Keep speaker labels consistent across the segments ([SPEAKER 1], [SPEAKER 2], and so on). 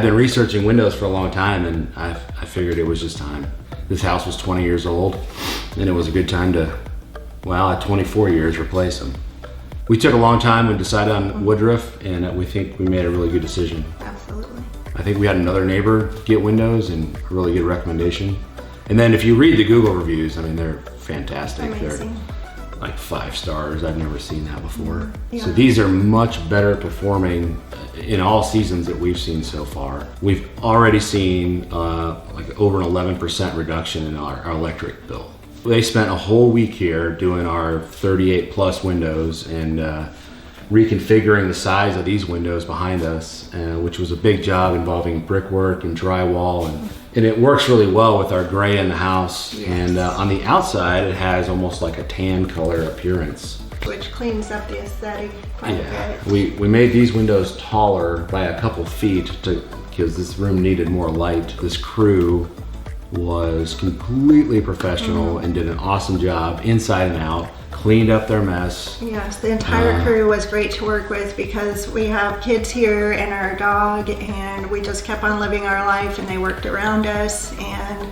[SPEAKER 1] been researching windows for a long time, and I figured it was just time. This house was 20 years old, and it was a good time to, well, at 24 years, replace them. We took a long time and decided on Woodruff, and we think we made a really good decision.
[SPEAKER 2] Absolutely.
[SPEAKER 1] I think we had another neighbor get windows, and a really good recommendation. And then if you read the Google reviews, I mean, they're fantastic.
[SPEAKER 2] Amazing.
[SPEAKER 1] They're like 5 stars. I've never seen that before.
[SPEAKER 2] Yeah.
[SPEAKER 1] So these are much better performing in all seasons that we've seen so far. We've already seen like over an 11% reduction in our electric bill. They spent a whole week here doing our 38 plus windows and reconfiguring the size of these windows behind us, which was a big job involving brickwork and drywall, and it works really well with our gray in the house.
[SPEAKER 2] Yes.
[SPEAKER 1] And on the outside it has almost like a tan color appearance.
[SPEAKER 2] Which cleans up the aesthetic quite a bit.
[SPEAKER 1] We made these windows taller by a couple feet because this room needed more light. This crew was completely professional and did an awesome job inside and out, cleaned up their mess.
[SPEAKER 2] Yes, the entire crew was great to work with because we have kids here and our dog, and we just kept on living our life, and they worked around us, and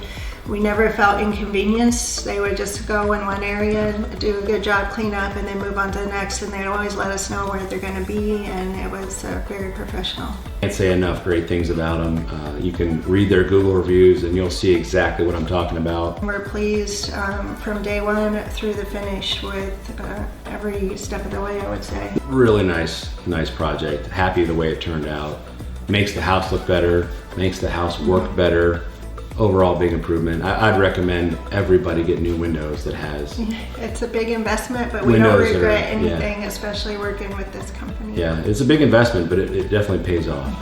[SPEAKER 2] we never felt inconvenienced. They would just go in one area, do a good job, clean up, and then move on to the next, and they'd always let us know where they're going to be, and it was very professional.
[SPEAKER 1] Can't say enough great things about them. You can read their Google reviews and you'll see exactly what I'm talking about.
[SPEAKER 2] We're pleased from day one through the finish with every step of the way, I would say.
[SPEAKER 1] Really nice project. Happy the way it turned out. Makes the house look better, makes the house work better. Overall big improvement. I'd recommend everybody get new windows that has.
[SPEAKER 2] It's a big investment, but we don't regret anything, especially working with this company.
[SPEAKER 1] Yeah, it's a big investment, but it definitely pays off.